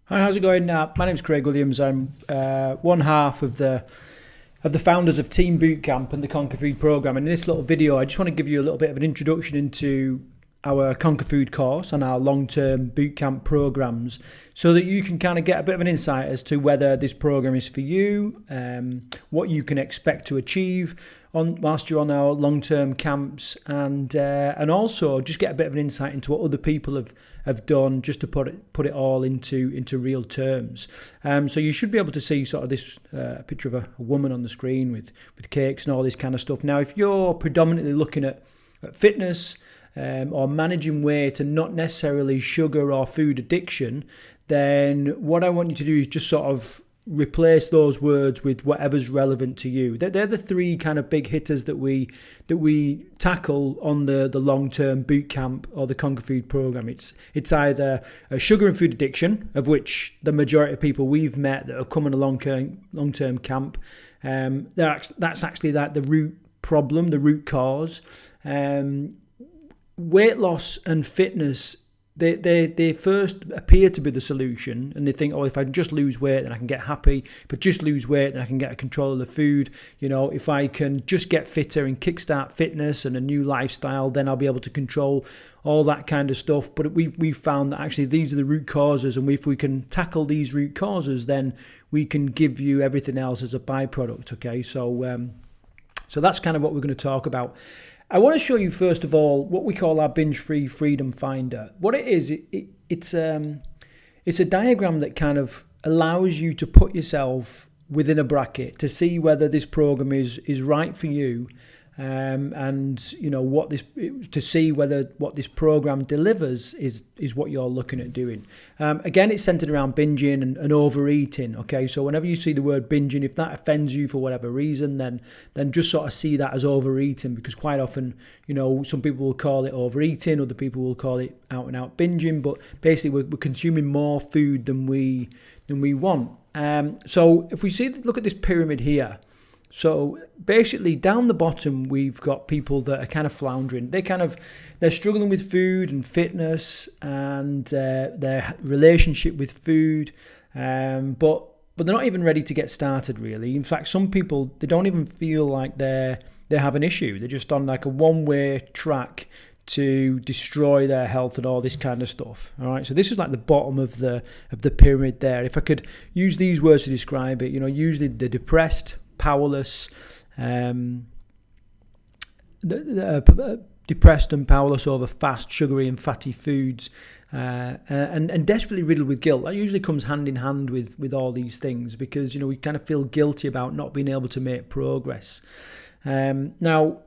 Hi, how's it going? My name's Craig Williams. I'm one half of the founders of Team Bootcamp and the Conquer Food program. And in this little video, I just want to give you a little bit of an introduction into our Conquer Food course and our long-term bootcamp programs, so that you can kind of get a bit of an insight as to whether this program is for you, what you can expect to achieve whilst you're on our long-term camps, and also just get a bit of an insight into what other people have done, just to put it all into real terms. So you should be able to see sort of this picture of a woman on the screen with cakes and all this kind of stuff. Now, if you're predominantly looking at fitness or managing weight and not necessarily sugar or food addiction, then what I want you to do is just sort of replace those words with whatever's relevant to you. They're the three kind of big hitters that we tackle on the long-term boot camp or the Conquer Food program. It's either a sugar and food addiction, of which the majority of people we've met that have come on a long-term camp, that's actually like the root problem, the root cause. Weight loss and fitness, they first appear to be the solution, and they think, oh, if I can just lose weight, then I can get happy. If I just lose weight, then I can get a control of the food. You know, if I can just get fitter and kickstart fitness and a new lifestyle, then I'll be able to control all that kind of stuff. But we've found that actually these are the root causes, and if we can tackle these root causes, then we can give you everything else as a byproduct. Okay, so that's kind of what we're going to talk about. I want to show you, first of all, what we call our binge-free freedom finder. What it is, it's a diagram that kind of allows you to put yourself within a bracket to see whether this program is right for you, and you know to see whether what this program delivers is what you're looking at doing. Again, it's centered around binging and overeating. Okay, so whenever you see the word binging, if that offends you for whatever reason, then just sort of see that as overeating, because quite often, you know, some people will call it overeating, other people will call it out and out binging, but basically we're consuming more food than we want. So if we look at this pyramid here. So basically down the bottom, we've got people that are kind of floundering. They're struggling with food and fitness and their relationship with food, but they're not even ready to get started, really. In fact, some people, they don't even feel like they have an issue. They're just on like a one-way track to destroy their health and all this kind of stuff. All right, so this is like the bottom of the pyramid there. If I could use these words to describe it, you know, usually the depressed, powerless, depressed and powerless over fast, sugary and fatty foods, and desperately riddled with guilt. That usually comes hand in hand with all these things, because, you know, we kind of feel guilty about not being able to make progress. Now,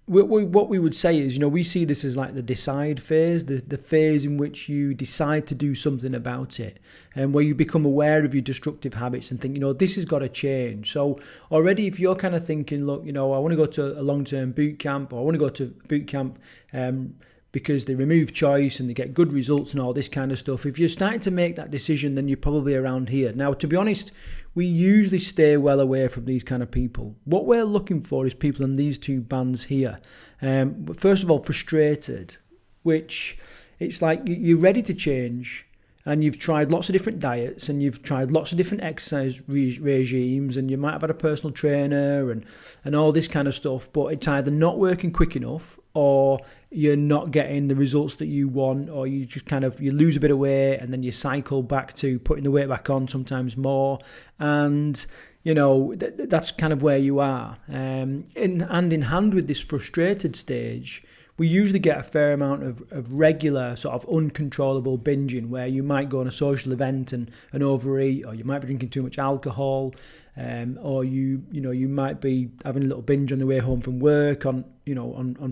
what we would say is, you know, we see this as like the decide phase, the phase in which you decide to do something about it, and where you become aware of your destructive habits and think, you know, this has got to change. So already, if you're kind of thinking, look, you know, I want to go to a long-term boot camp, or I want to go to boot camp because they remove choice and they get good results and all this kind of stuff. If you're starting to make that decision, then you're probably around here. Now, to be honest, we usually stay well away from these kind of people. What we're looking for is people in these two bands here. First of all, frustrated, which it's like you're ready to change, and you've tried lots of different diets, and you've tried lots of different exercise regimes, and you might have had a personal trainer and all this kind of stuff, but it's either not working quick enough, or you're not getting the results that you want, or you just you lose a bit of weight and then you cycle back to putting the weight back on, sometimes more, and you know that's kind of where you are. Hand in hand with this frustrated stage, we usually get a fair amount of regular sort of uncontrollable binging, where you might go on a social event and overeat, or you might be drinking too much alcohol, or you might be having a little binge on the way home from work on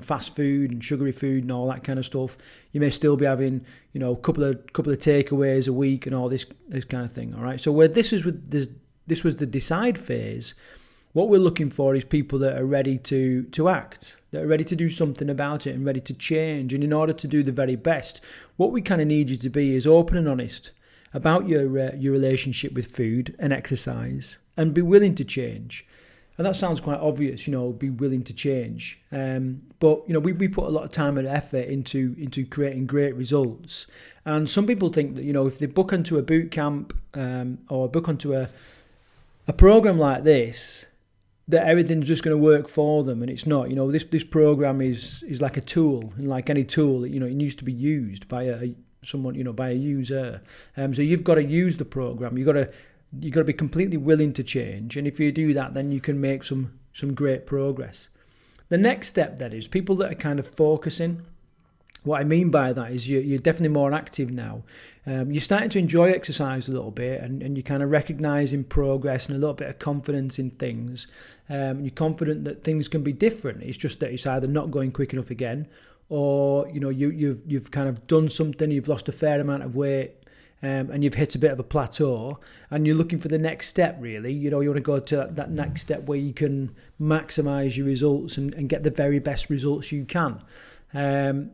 fast food and sugary food and all that kind of stuff. You may still be having, you know, a couple of takeaways a week and all this kind of thing. All right. So where this was the decide phase, what we're looking for is people that are ready to act, that are ready to do something about it and ready to change. And in order to do the very best, what we kind of need you to be is open and honest about your relationship with food and exercise, and be willing to change. And that sounds quite obvious, you know, be willing to change. But, you know, we put a lot of time and effort into creating great results. And some people think that, if they book onto a boot camp or book onto a program like this, that everything's just going to work for them, and it's not. This program is like a tool, and like any tool, it needs to be used by someone, by a user. So you've got to use the program. You've got to be completely willing to change, and if you do that, then you can make some great progress. The next step then is people that are kind of focusing. What I mean by that is you're definitely more active now. You're starting to enjoy exercise a little bit, and you're kind of recognising progress and a little bit of confidence in things. You're confident that things can be different. It's just that it's either not going quick enough again, or you've kind of done something, you've lost a fair amount of weight, and you've hit a bit of a plateau, and you're looking for the next step. Really, you want to go to that next step where you can maximise your results and get the very best results you can.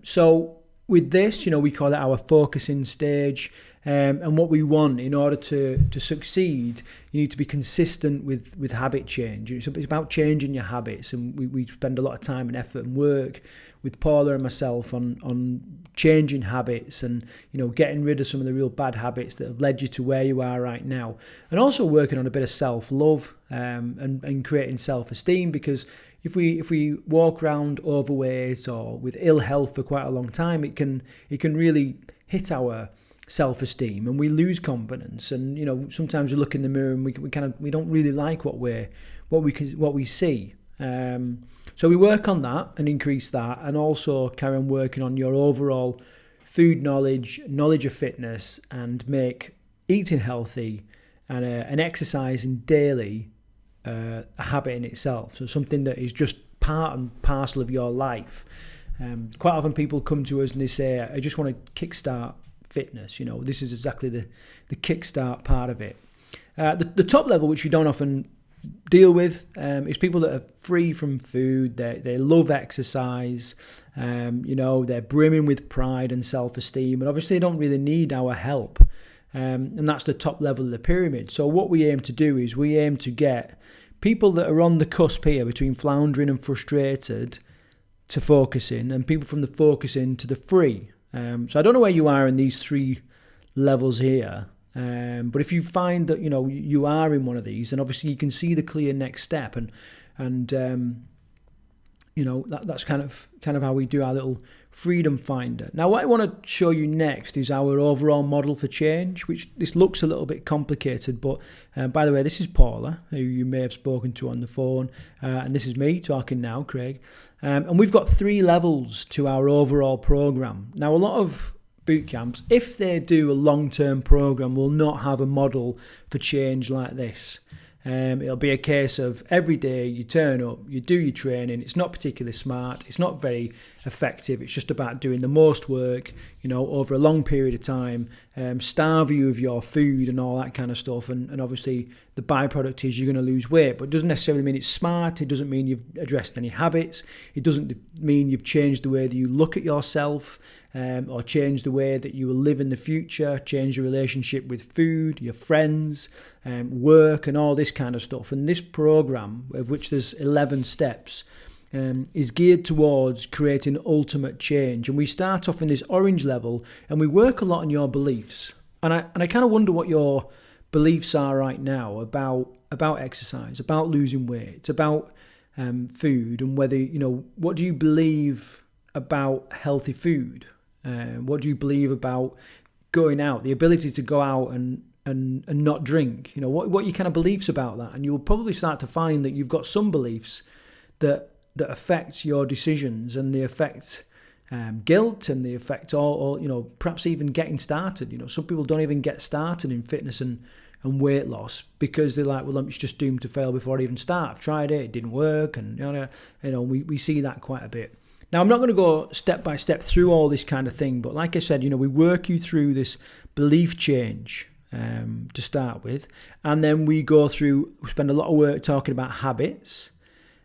So with this, we call it our focusing stage. And what we want in order to succeed, you need to be consistent with habit change. It's about changing your habits, and we spend a lot of time and effort and work with Paula and myself on changing habits and getting rid of some of the real bad habits that have led you to where you are right now, and also working on a bit of self-love and creating self-esteem, because if we walk around overweight or with ill health for quite a long time, it can really hit our self-esteem, and we lose confidence. And sometimes we look in the mirror and we don't really like what we see. So we work on that and increase that, and also carry on working on your overall food knowledge of fitness, and make eating healthy and exercising daily a habit in itself. So something that is just part and parcel of your life. Quite often people come to us and they say, I just want to kickstart fitness. This is exactly the kickstart part of it. The top level, which we don't often deal with, is people that are free from food. They love exercise. They're brimming with pride and self-esteem, and obviously they don't really need our help. And that's the top level of the pyramid. So what we aim to do is we aim to get people that are on the cusp here between floundering and frustrated to focusing, and people from the focusing to the free. So I don't know where you are in these three levels here, but if you find that you are in one of these, then obviously you can see the clear next step, and that's kind of how we do our little freedom finder. Now, what I want to show you next is our overall model for change, which this looks a little bit complicated, but by the way, this is Paula, who you may have spoken to on the phone, and this is me talking now, Craig, and we've got 3 levels to our overall program. Now, a lot of boot camps, if they do a long-term program, will not have a model for change like this. It'll be a case of every day you turn up, you do your training. It's not particularly smart. It's not very effective. It's just about doing the most work, over a long period of time, starve you of your food and all that kind of stuff. And obviously the byproduct is you're going to lose weight, but it doesn't necessarily mean it's smart. It doesn't mean you've addressed any habits. It doesn't mean you've changed the way that you look at yourself, or change the way that you will live in the future, change your relationship with food, your friends, work, and all this kind of stuff. And this program, of which there's 11 steps, is geared towards creating ultimate change. And we start off in this orange level, and we work a lot on your beliefs. And I kind of wonder what your beliefs are right now about exercise, about losing weight, about food, and whether what do you believe about healthy food? What do you believe about going out, the ability to go out and not drink? What are your kind of beliefs about that? And you'll probably start to find that you've got some beliefs that affect your decisions, and they affect guilt, and they affect all perhaps even getting started. Some people don't even get started in fitness and weight loss because they're like, well, it's just doomed to fail before I even start. I've tried it didn't work, and we see that quite a bit. Now, I'm not going to go step by step through all this kind of thing, but like I said, we work you through this belief change to start with, and then we spend a lot of work talking about habits,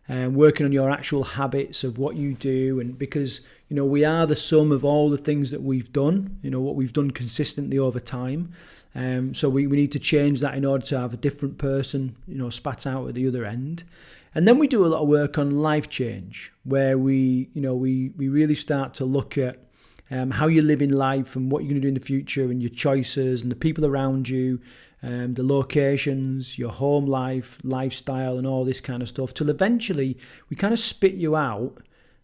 and working on your actual habits of what you do, and because we are the sum of all the things that we've done, what we've done consistently over time, so we need to change that in order to have a different person spat out at the other end. And then we do a lot of work on life change, where we really start to look at how you live in life and what you're going to do in the future and your choices and the people around you, the locations, your home life, lifestyle and all this kind of stuff, till eventually we kind of spit you out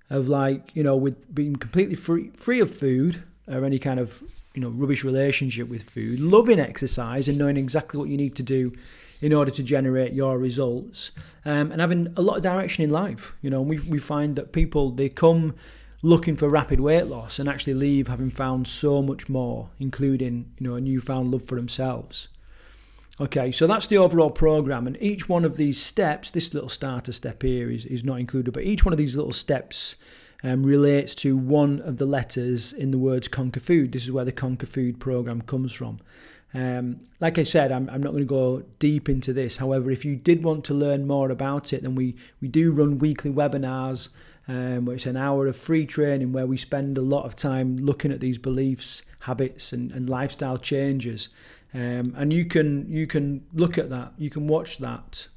of with being completely free of food or any kind of rubbish relationship with food, loving exercise and knowing exactly what you need to do in order to generate your results, and having a lot of direction in life. We find that people, they come looking for rapid weight loss and actually leave having found so much more, including a newfound love for themselves. Okay, so that's the overall program, and each one of these steps, this little starter step here is not included, but each one of these little steps relates to one of the letters in the words conquer food. This is where the conquer food program comes from. Like I said, I'm not going to go deep into this. However, if you did want to learn more about it, then we do run weekly webinars, where it's an hour of free training where we spend a lot of time looking at these beliefs, habits and lifestyle changes. And you can look at that, you can watch that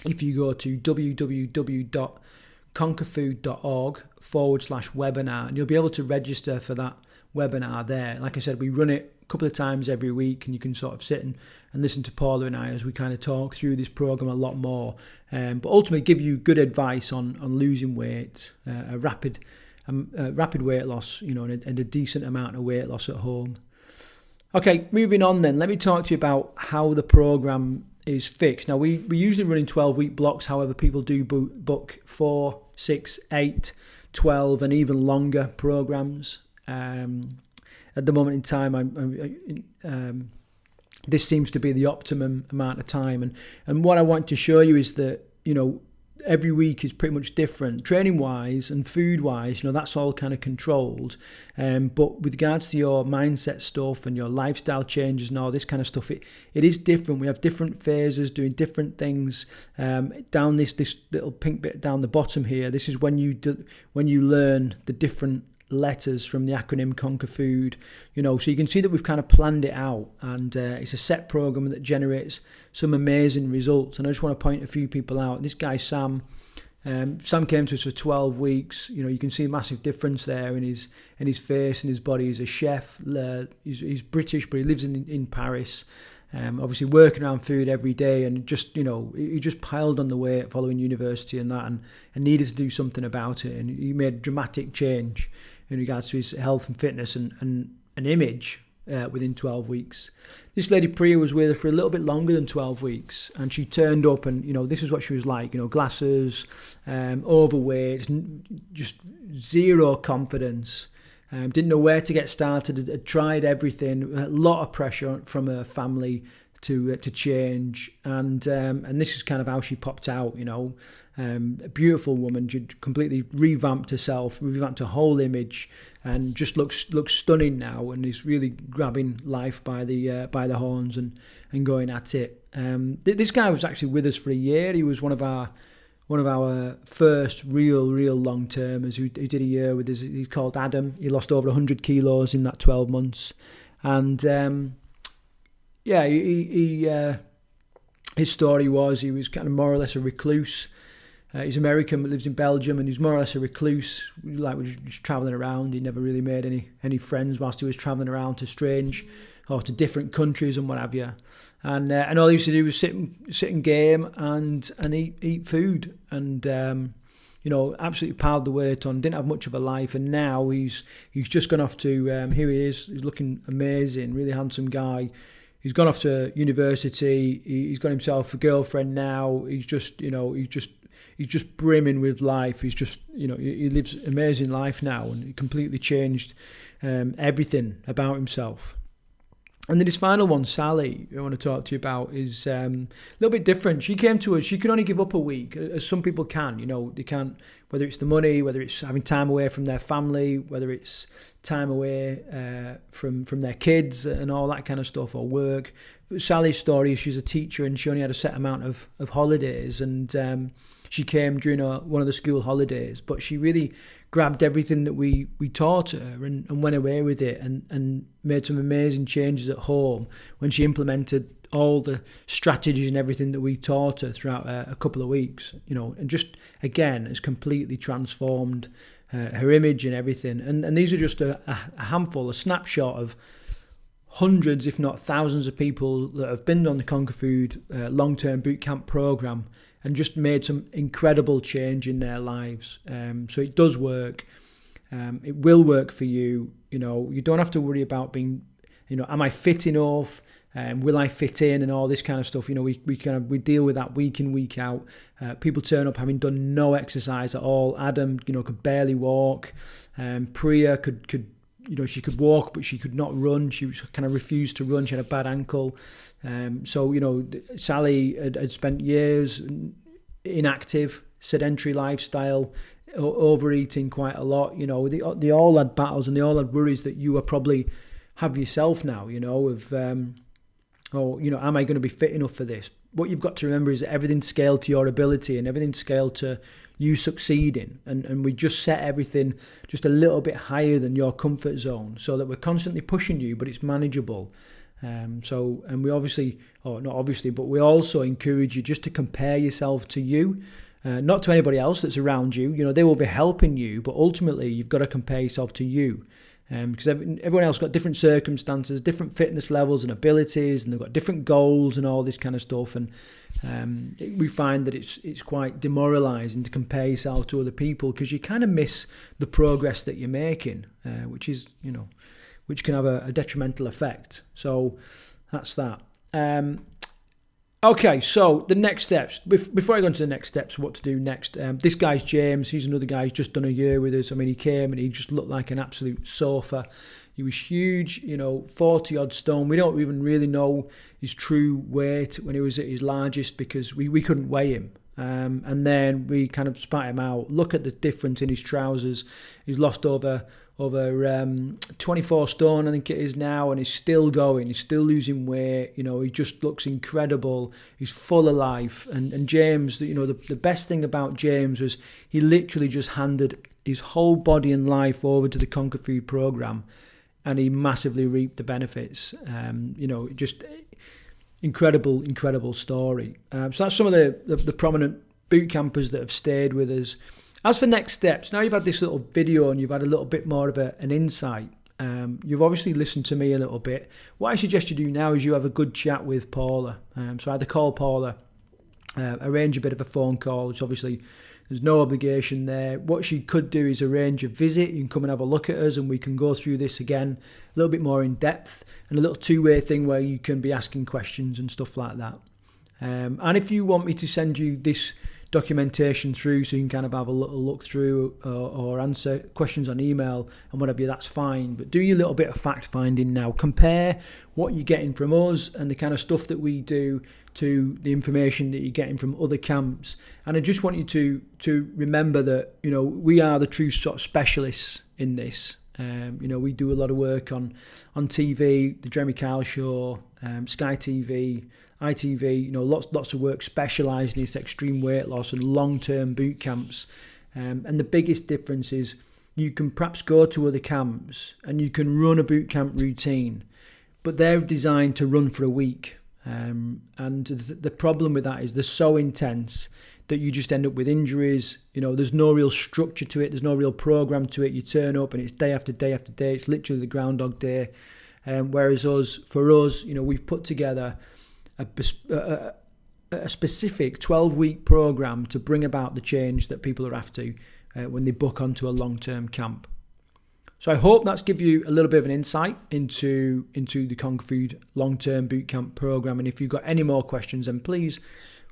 if you go to www.conquerfood.org/webinar, and you'll be able to register for that webinar there. Like I said, we run it a couple of times every week, and you can sort of sit and listen to Paula and I as we kind of talk through this program a lot more, but ultimately give you good advice on losing weight, a rapid weight loss, and a decent amount of weight loss at home. Okay, moving on then, let me talk to you about how the program is fixed. Now, we usually run in 12-week blocks. However, people do book 4, 6, 8, 12 and even longer programs. At the moment in time, this seems to be the optimum amount of time. And what I want to show you is that, every week is pretty much different. Training-wise and food-wise, that's all kind of controlled. But with regards to your mindset stuff and your lifestyle changes and all this kind of stuff, it is different. We have different phases doing different things. Down this little pink bit down the bottom here, this is when you learn the different letters from the acronym Conquer Food, so you can see that we've kind of planned it out, and it's a set program that generates some amazing results. And I just want to point a few people out. This guy Sam came to us for 12 weeks. You can see a massive difference there in his face and his body. He's a chef. He's British, but he lives in Paris. Obviously working around food every day, and just he just piled on the weight following university and that, and needed to do something about it. And he made a dramatic change in regards to his health and fitness and an image within 12 weeks. This lady Priya was with her for a little bit longer than 12 weeks, and she turned up, and this is what she was like. Glasses, overweight, just zero confidence. Didn't know where to get started. Had tried everything. A lot of pressure from her family to change, and this is kind of how she popped out. A beautiful woman. She completely revamped herself, revamped her whole image, and just looks stunning now, and is really grabbing life by the horns and going at it. This guy was actually with us for a year. He was one of our first real long termers who did a year with us. He's called Adam. He lost over 100 kilos in that 12 months, and his story was he was kind of more or less a recluse. He's American but lives in Belgium, and he's more or less a recluse. Was just travelling around. He never really made any friends whilst he was travelling around to strange or to different countries and what have you. And all he used to do was sit in game and eat food, and absolutely piled the weight on. Didn't have much of a life, and now he's just gone off to here he is. He's looking amazing, really handsome guy. He's gone off to university. He's got himself a girlfriend now. He's just brimming with life. He's just he lives an amazing life now, and he completely changed everything about himself. And then his final one, Sally, I want to talk to you about, is a little bit different. She came to us. She could only give up a week, as some people can. They can't, whether it's the money, whether it's having time away from their family, whether it's time away from their kids and all that kind of stuff, or work. Sally's story is she's a teacher, and she only had a set amount of holidays, and she came during one of the school holidays, but she really grabbed everything that we taught her and went away with it, and made some amazing changes at home when she implemented all the strategies and everything that we taught her throughout a couple of weeks, and just again has completely transformed her image and everything. And these are just a handful, a snapshot of hundreds, if not thousands of people that have been on the Conquer Food long-term bootcamp program and just made some incredible change in their lives. So it does work. It will work for you. You know, you don't have to worry about being, you know, am I fit enough? Will I fit in and all this kind of stuff? You know, we deal with that week in, week out. People turn up having done no exercise at all. Adam, you know, could barely walk. Priya could you know, she could walk, but she could not run. She kind of refused to run. She had a bad ankle. So, you know, Sally had spent years inactive, sedentary lifestyle, overeating quite a lot. You know, they all had battles and they all had worries that you are probably have yourself now, you know, of, oh, you know, am I going to be fit enough for this? What you've got to remember is that everything's scaled to your ability and everything's scaled to you succeeding. And we just set everything just a little bit higher than your comfort zone so that we're constantly pushing you, but it's manageable. And we obviously, or not obviously, but we also encourage you just to compare yourself to you, not to anybody else that's around you. You know, they will be helping you, but ultimately you've got to compare yourself to you. Because everyone else got different circumstances, different fitness levels and abilities, and they've got different goals and all this kind of stuff. And we find that it's quite demoralising to compare yourself to other people because you kind of miss the progress that you're making, which is, you know, which can have a detrimental effect. So that's that. Okay, so the next steps. Before I go into the next steps, what to do next, this guy's James. He's another guy who's just done a year with us. I mean, he came and he just looked like an absolute sofa. He was huge, you know, 40-odd stone. We don't even really know his true weight when he was at his largest because we couldn't weigh him. And then we kind of spat him out. Look at the difference in his trousers. He's lost over 24 stone, I think it is now, and he's still going. He's still losing weight. You know, he just looks incredible. He's full of life. And James, you know, the best thing about James was he literally just handed his whole body and life over to the Conquer Food program, and he massively reaped the benefits. You know, just incredible story. So that's some of the prominent boot campers that have stayed with us. As for next steps, now you've had this little video and you've had a little bit more of an insight. You've obviously listened to me a little bit. What I suggest you do now is you have a good chat with Paula. So either call Paula, arrange a bit of a phone call, which obviously there's no obligation there. What she could do is arrange a visit. You can come and have a look at us and we can go through this again a little bit more in depth and a little two-way thing where you can be asking questions and stuff like that. And if you want me to send you this documentation through so you can kind of have a little look through or answer questions on email and whatever, that's fine. But do your little bit of fact finding now. Compare what you're getting from us and the kind of stuff that we do to the information that you're getting from other camps. And I just want you to remember that, you know, we are the true sort of specialists in this. You know, we do a lot of work on TV, the Jeremy Kyle Show, Sky TV, ITV, you know, lots of work specialised in this extreme weight loss and long-term boot camps. And the biggest difference is you can perhaps go to other camps and you can run a boot camp routine, but they're designed to run for a week. And the problem with that is they're so intense that you just end up with injuries. You know, there's no real structure to it. There's no real program to it. You turn up and it's day after day after day. It's literally the Groundhog Day. Whereas for us, you know, we've put together a specific 12-week program to bring about the change that people are after when they book onto a long-term camp. So I hope that's give you a little bit of an insight into the Conquer Food long-term bootcamp program. And if you've got any more questions, then please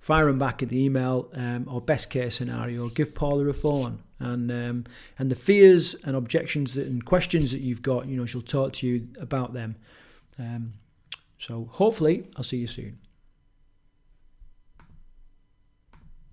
fire them back at the email, or best case scenario, give Paula a phone. And the fears and objections and questions that you've got, you know, she'll talk to you about them. So hopefully I'll see you soon.